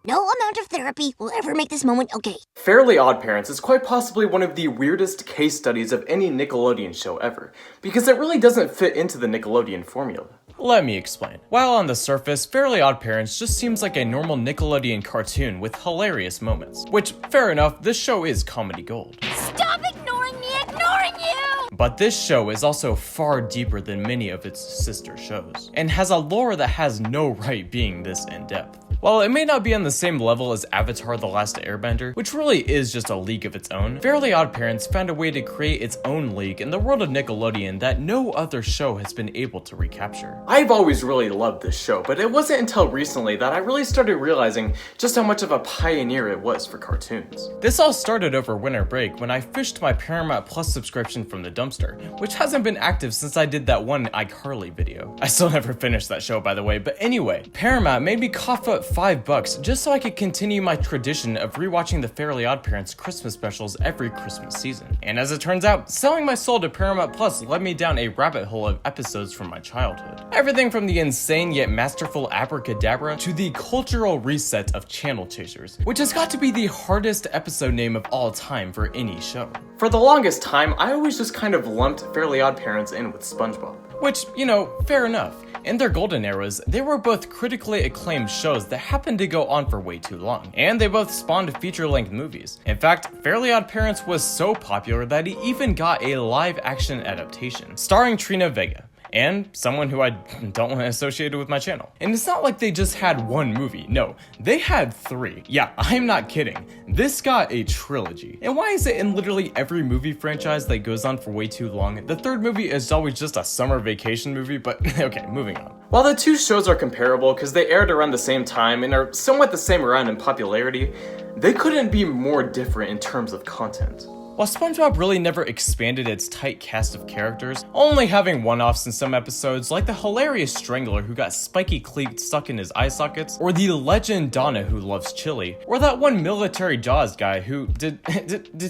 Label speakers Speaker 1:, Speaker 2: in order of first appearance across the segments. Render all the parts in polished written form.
Speaker 1: No amount of therapy will ever make this moment okay.
Speaker 2: Fairly OddParents is quite possibly one of the weirdest case studies of any Nickelodeon show ever, because it really doesn't fit into the Nickelodeon formula.
Speaker 3: Let me explain. While on the surface, Fairly OddParents just seems like a normal Nickelodeon cartoon with hilarious moments. Which, fair enough, this show is comedy gold.
Speaker 1: Stop ignoring me, ignoring you!
Speaker 3: But this show is also far deeper than many of its sister shows, and has a lore that has no right being this in-depth. While it may not be on the same level as Avatar: The Last Airbender, which really is just a league of its own, Fairly OddParents found a way to create its own league in the world of Nickelodeon that no other show has been able to recapture.
Speaker 2: I've always really loved this show, but it wasn't until recently that I really started realizing just how much of a pioneer it was for cartoons.
Speaker 3: This all started over winter break when I fished my Paramount Plus subscription from the dumpster, which hasn't been active since I did that one iCarly video. I still never finished that show, by the way, but anyway, Paramount made me cough up $5 just so I could continue my tradition of rewatching the Fairly OddParents Christmas specials every Christmas season. And as it turns out, selling my soul to Paramount Plus led me down a rabbit hole of episodes from my childhood. Everything from the insane yet masterful Abracadabra to the cultural reset of Channel Chasers, which has got to be the hardest episode name of all time for any show.
Speaker 2: For the longest time, I always just kind of lumped Fairly OddParents in with SpongeBob.
Speaker 3: Which, you know, fair enough. In their golden eras, they were both critically acclaimed shows that happened to go on for way too long, and they both spawned feature-length movies. In fact, Fairly OddParents was so popular that it even got a live-action adaptation, starring Trina Vega, and someone who I don't want to associate with my channel. And it's not like they just had one movie, no, they had 3. Yeah, I'm not kidding. This got a trilogy. And why is it in literally every movie franchise that goes on for way too long, the third movie is always just a summer vacation movie? But okay, moving on.
Speaker 2: While the two shows are comparable because they aired around the same time and are somewhat the same around in popularity, they couldn't be more different in terms of content.
Speaker 3: While SpongeBob really never expanded its tight cast of characters, only having one-offs in some episodes like the hilarious Strangler who got spiky cleats stuck in his eye sockets, or the legend Donna who loves chili, or that one military Jaws guy who did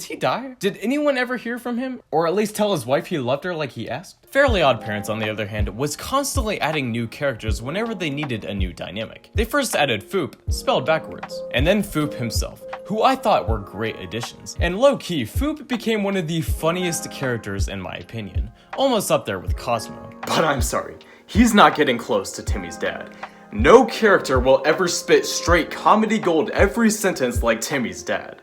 Speaker 3: he die? Did anyone ever hear from him? Or at least tell his wife he loved her like he asked? Fairly OddParents, on the other hand, was constantly adding new characters whenever they needed a new dynamic. They first added Foop, spelled backwards, and then Foop himself, who I thought were great additions. And low-key, Foop became one of the funniest characters in my opinion, almost up there with Cosmo.
Speaker 2: But I'm sorry, he's not getting close to Timmy's dad. No character will ever spit straight comedy gold every sentence like Timmy's dad.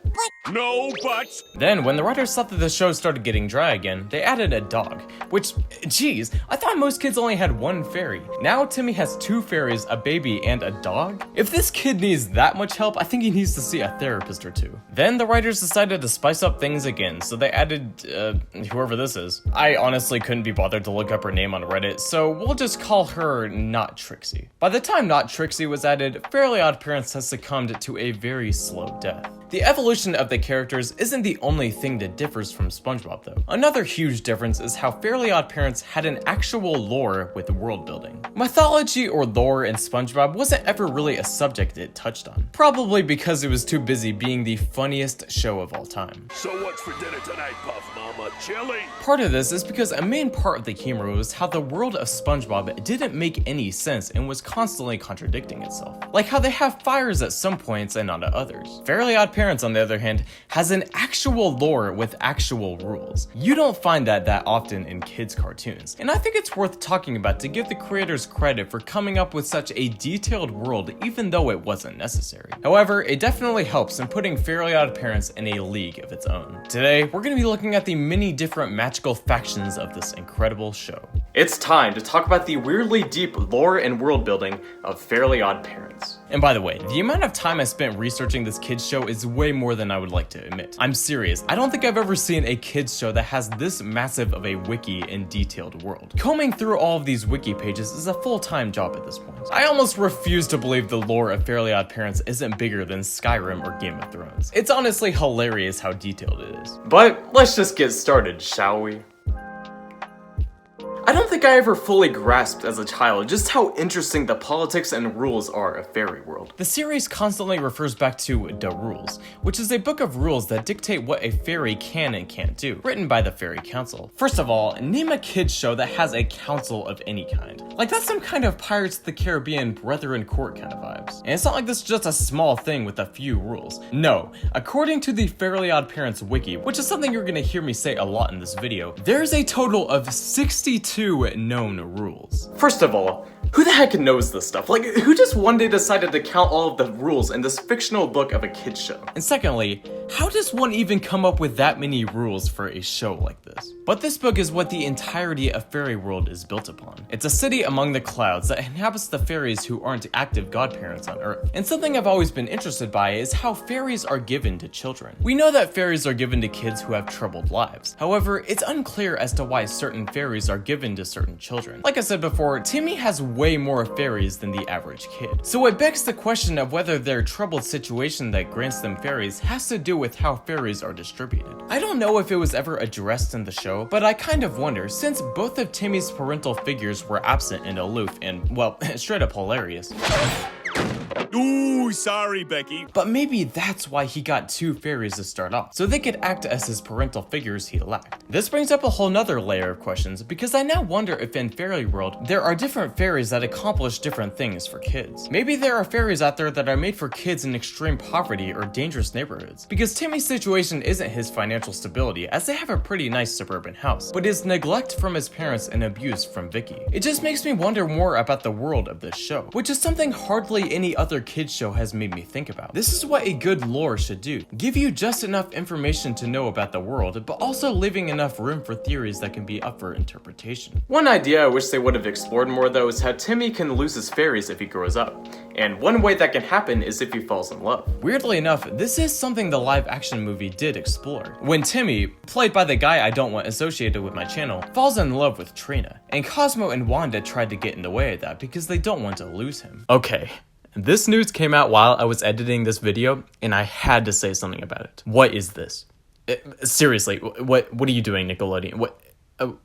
Speaker 4: No buts!
Speaker 3: Then, when the writers thought that the show started getting dry again, they added a dog. Which, geez, I thought most kids only had one fairy. Now Timmy has 2 fairies, a baby, and a dog? If this kid needs that much help, I think he needs to see a therapist or 2. Then the writers decided to spice up things again, so they added, whoever this is. I honestly couldn't be bothered to look up her name on Reddit, so we'll just call her Not Trixie. By the time Not Trixie was added, Fairly OddParents has succumbed to a very slow death. The evolution of the characters isn't the only thing that differs from SpongeBob though. Another huge difference is how Fairly OddParents had an actual lore with world building. Mythology or lore in SpongeBob wasn't ever really a subject it touched on. Probably because it was too busy being the funniest show of all time.
Speaker 4: So what's for dinner tonight, Puff Mama? Chili?
Speaker 3: Part of this is because a main part of the humor was how the world of SpongeBob didn't make any sense and was constantly contradicting itself. Like how they have fires at some points and not at others. Fairly OddParents, on the other hand, has an actual lore with actual rules. You don't find that often in kids' cartoons, and I think it's worth talking about to give the creators credit for coming up with such a detailed world even though it wasn't necessary. However, it definitely helps in putting Fairly OddParents in a league of its own. Today, we're going to be looking at the many different magical factions of this incredible show.
Speaker 2: It's time to talk about the weirdly deep lore and world building of Fairly OddParents.
Speaker 3: And by the way, the amount of time I spent researching this kids show is way more than I would like to admit. I'm serious, I don't think I've ever seen a kids show that has this massive of a wiki and detailed world. Combing through all of these wiki pages is a full-time job at this point. I almost refuse to believe the lore of Fairly OddParents isn't bigger than Skyrim or Game of Thrones. It's honestly hilarious how detailed it is.
Speaker 2: But let's just get started, shall we? I don't think I ever fully grasped as a child just how interesting the politics and rules are of Fairy World.
Speaker 3: The series constantly refers back to The Rules, which is a book of rules that dictate what a fairy can and can't do, written by the Fairy Council. First of all, name a kids show that has a council of any kind. Like that's some kind of Pirates of the Caribbean Brethren Court kind of vibes. And it's not like this is just a small thing with a few rules. No, according to the Fairly OddParents wiki, which is something you're gonna hear me say a lot in this video, there's a total of 62 known rules.
Speaker 2: First of all, who the heck knows this stuff? Like, who just one day decided to count all of the rules in this fictional book of a kid's show?
Speaker 3: And secondly, how does one even come up with that many rules for a show like this? But this book is what the entirety of Fairy World is built upon. It's a city among the clouds that inhabits the fairies who aren't active godparents on Earth. And something I've always been interested by is how fairies are given to children. We know that fairies are given to kids who have troubled lives. However, it's unclear as to why certain fairies are given to certain children. Like I said before, Timmy has way more fairies than the average kid. So it begs the question of whether their troubled situation that grants them fairies has to do with how fairies are distributed. I don't know if it was ever addressed in the show, but I kind of wonder, since both of Timmy's parental figures were absent and aloof and, well, straight up hilarious.
Speaker 4: Ooh, sorry, Becky.
Speaker 3: But maybe that's why he got two fairies to start off, so they could act as his parental figures he lacked. This brings up a whole nother layer of questions, because I now wonder if in Fairy World, there are different fairies that accomplish different things for kids. Maybe there are fairies out there that are made for kids in extreme poverty or dangerous neighborhoods, because Timmy's situation isn't his financial stability, as they have a pretty nice suburban house, but his neglect from his parents and abuse from Vicky. It just makes me wonder more about the world of this show, which is something hardly any other kids show has made me think about. This is what a good lore should do. Give you just enough information to know about the world, but also leaving enough room for theories that can be up for interpretation.
Speaker 2: One idea I wish they would have explored more though is how Timmy can lose his fairies if he grows up. And one way that can happen is if he falls in love.
Speaker 3: Weirdly enough, this is something the live action movie did explore. When Timmy, played by the guy I don't want associated with my channel, falls in love with Trina, and Cosmo and Wanda tried to get in the way of that because they don't want to lose him. Okay. This news came out while I was editing this video, and I had to say something about it. What is this? Seriously, what are you doing, Nickelodeon?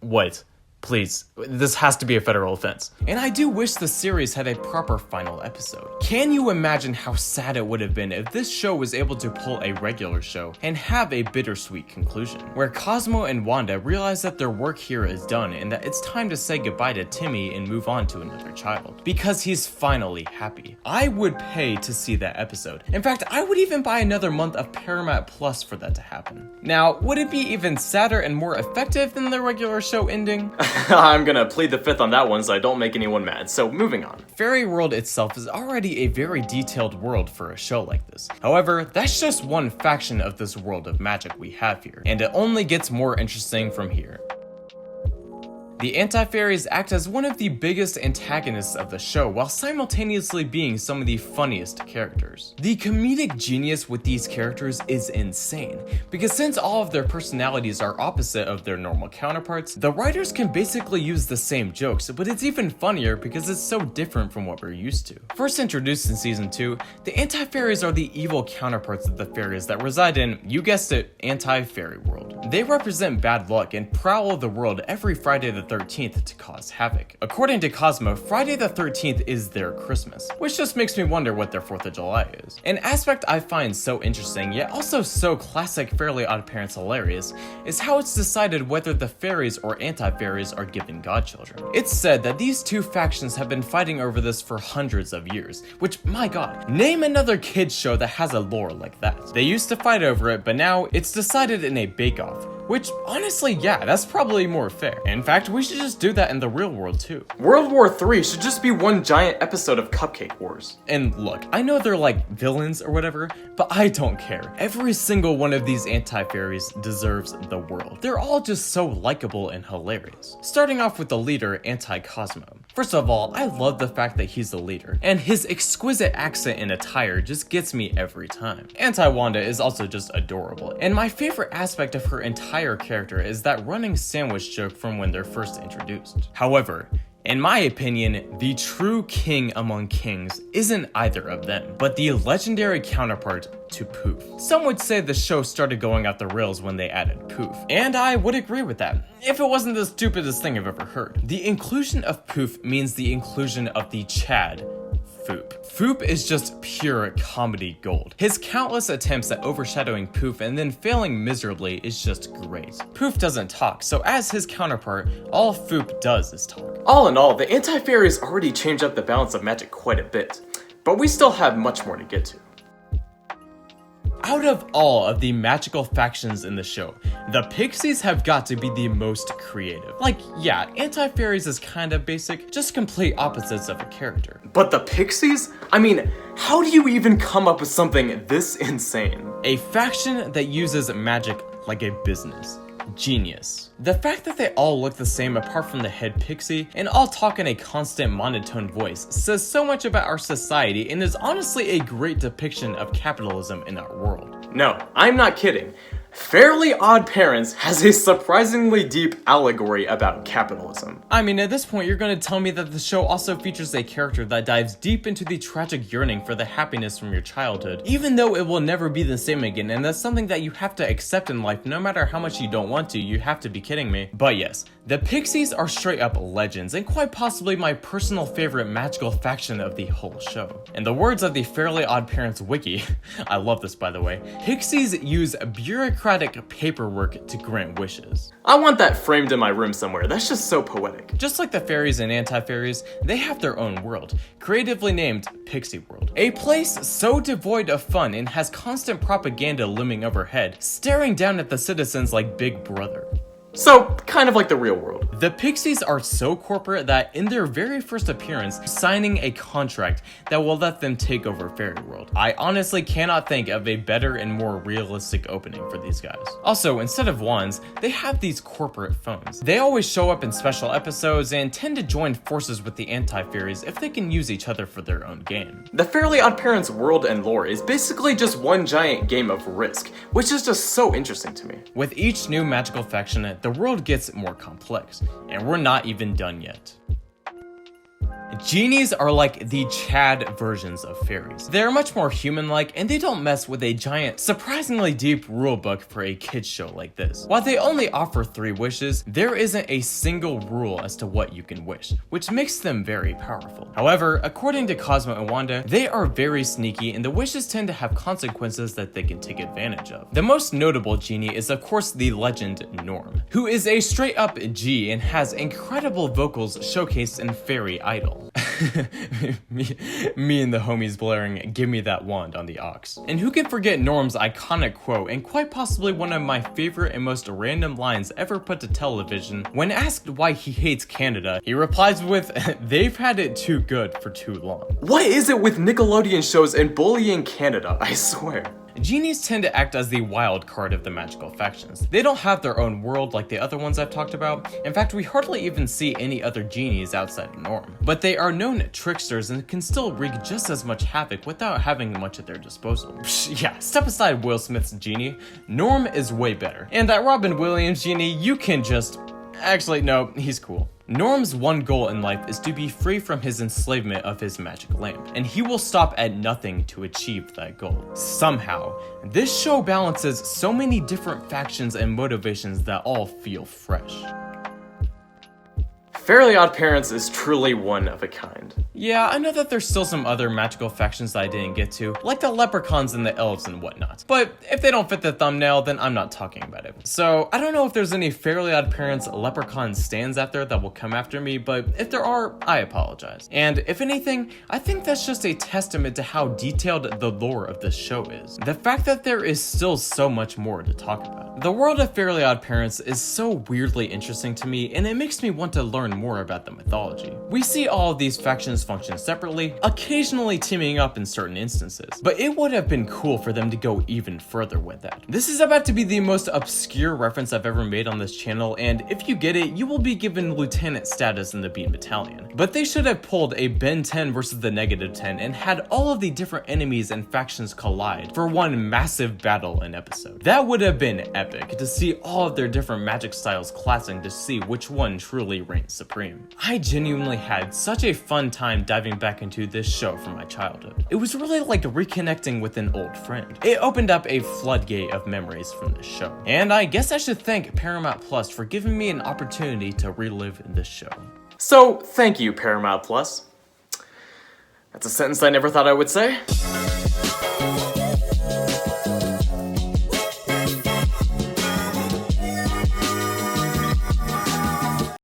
Speaker 3: What? Please, this has to be a federal offense. And I do wish the series had a proper final episode. Can you imagine how sad it would have been if this show was able to pull a regular show and have a bittersweet conclusion, where Cosmo and Wanda realize that their work here is done and that it's time to say goodbye to Timmy and move on to another child, because he's finally happy. I would pay to see that episode. In fact, I would even buy another month of Paramount Plus for that to happen. Now, would it be even sadder and more effective than the regular show ending?
Speaker 2: I'm gonna plead the fifth on that one so I don't make anyone mad, so moving on.
Speaker 3: Fairy World itself is already a very detailed world for a show like this. However, that's just one faction of this world of magic we have here, and it only gets more interesting from here. The Anti-Fairies act as one of the biggest antagonists of the show while simultaneously being some of the funniest characters. The comedic genius with these characters is insane, because since all of their personalities are opposite of their normal counterparts, the writers can basically use the same jokes, but it's even funnier because it's so different from what we're used to. First introduced in season 2, the Anti-Fairies are the evil counterparts of the fairies that reside in, you guessed it, Anti-Fairy World. They represent bad luck and prowl the world every Friday the 13th to cause havoc. According to Cosmo, Friday the 13th is their Christmas, which just makes me wonder what their 4th of July is. An aspect I find so interesting, yet also so classic Fairly OddParents hilarious, is how it's decided whether the fairies or anti-fairies are given godchildren. It's said that these two factions have been fighting over this for hundreds of years, which, my god, name another kids show that has a lore like that. They used to fight over it, but now it's decided in a bake-off, which, honestly, yeah, that's probably more fair. In fact, we should just do that in the real world too.
Speaker 2: World War III should just be one giant episode of Cupcake Wars.
Speaker 3: And look, I know they're like villains or whatever, but I don't care. Every single one of these anti-fairies deserves the world. They're all just so likable and hilarious. Starting off with the leader, Anti-Cosmo. First of all, I love the fact that he's the leader, and his exquisite accent and attire just gets me every time. Anti-Wanda is also just adorable, and my favorite aspect of her entire character is that running sandwich joke from when they're first introduced. However, In my opinion, the true king among kings isn't either of them, but the legendary counterpart to Poof. Some would say the show started going off the rails when they added Poof, and I would agree with that, if it wasn't the stupidest thing I've ever heard. The inclusion of Poof means the inclusion of the Chad, Foop. Foop is just pure comedy gold. His countless attempts at overshadowing Poof and then failing miserably is just great. Poof doesn't talk, so as his counterpart, all Foop does is talk.
Speaker 2: All in all, the Anti-Fairies already changed up the balance of magic quite a bit, but we still have much more to get to.
Speaker 3: Out of all of the magical factions in the show, the Pixies have got to be the most creative. Like, yeah, Anti-Fairies is kind of basic, just complete opposites of a character.
Speaker 2: But the Pixies? I mean, how do you even come up with something this insane?
Speaker 3: A faction that uses magic like a business. Genius. The fact that they all look the same apart from the head pixie and all talk in a constant monotone voice says so much about our society and is honestly a great depiction of capitalism in our world.
Speaker 2: No, I'm not kidding. Fairly OddParents has a surprisingly deep allegory about capitalism.
Speaker 3: I mean, at this point, you're gonna tell me that the show also features a character that dives deep into the tragic yearning for the happiness from your childhood, even though it will never be the same again, and that's something that you have to accept in life no matter how much you don't want to. You have to be kidding me. But yes, the Pixies are straight up legends, and quite possibly my personal favorite magical faction of the whole show. In the words of the Fairly OddParents wiki, I love this by the way, Pixies use bureaucratic paperwork to grant wishes.
Speaker 2: I want that framed in my room somewhere, that's just so poetic.
Speaker 3: Just like the fairies and anti-fairies, they have their own world, creatively named Pixie World. A place so devoid of fun and has constant propaganda looming overhead, staring down at the citizens like Big Brother.
Speaker 2: So, kind of like the real world.
Speaker 3: The Pixies are so corporate that in their very first appearance, signing a contract that will let them take over Fairy World. I honestly cannot think of a better and more realistic opening for these guys. Also, instead of wands, they have these corporate phones. They always show up in special episodes and tend to join forces with the Anti-Fairies if they can use each other for their own game.
Speaker 2: The Fairly OddParents world and lore is basically just one giant game of Risk, which is just so interesting to me.
Speaker 3: With each new magical faction, the world gets more complex, and we're not even done yet. Genies are like the Chad versions of fairies. They're much more human-like, and they don't mess with a giant, surprisingly deep rulebook for a kids show like this. While they only offer 3 wishes, there isn't a single rule as to what you can wish, which makes them very powerful. However, according to Cosmo and Wanda, they are very sneaky, and the wishes tend to have consequences that they can take advantage of. The most notable genie is of course the legend Norm, who is a straight-up G and has incredible vocals showcased in Fairy Idol. me and the homies blaring "Give me that wand" on the aux. And who can forget Norm's iconic quote and quite possibly one of my favorite and most random lines ever put to television. When asked why he hates Canada, he replies with, "They've had it too good for too long."
Speaker 2: What is it with Nickelodeon shows and bullying Canada, I swear?
Speaker 3: Genies tend to act as the wild card of the magical factions. They don't have their own world like the other ones I've talked about. In fact, we hardly even see any other genies outside of Norm. But they are known tricksters and can still wreak just as much havoc without having much at their disposal. Yeah, step aside Will Smith's genie. Norm is way better. And that Robin Williams genie, you can just... Actually, no, he's cool. Norm's one goal in life is to be free from his enslavement of his magic lamp, and he will stop at nothing to achieve that goal. Somehow, this show balances so many different factions and motivations that all feel fresh.
Speaker 2: Fairly OddParents is truly one of a kind.
Speaker 3: Yeah, I know that there's still some other magical factions that I didn't get to, like the leprechauns and the elves and whatnot. But if they don't fit the thumbnail, then I'm not talking about it. So, I don't know if there's any Fairly OddParents leprechaun stands out there that will come after me, but if there are, I apologize. And if anything, I think that's just a testament to how detailed the lore of this show is. The fact that there is still so much more to talk about. The world of Fairly OddParents is so weirdly interesting to me, and it makes me want to learn more about the mythology. We see all of these factions function separately, occasionally teaming up in certain instances, but it would have been cool for them to go even further with that. This is about to be the most obscure reference I've ever made on this channel, and if you get it, you will be given lieutenant status in the Bean Battalion. But they should have pulled a Ben 10 versus the Negative 10 and had all of the different enemies and factions collide for one massive battle an episode. That would have been epic. epic to see all of their different magic styles clashing to see which one truly reigns supreme. I genuinely had such a fun time diving back into this show from my childhood. It was really like reconnecting with an old friend. It opened up a floodgate of memories from this show. And I guess I should thank Paramount Plus for giving me an opportunity to relive in this show.
Speaker 2: So, thank you, Paramount Plus. That's a sentence I never thought I would say.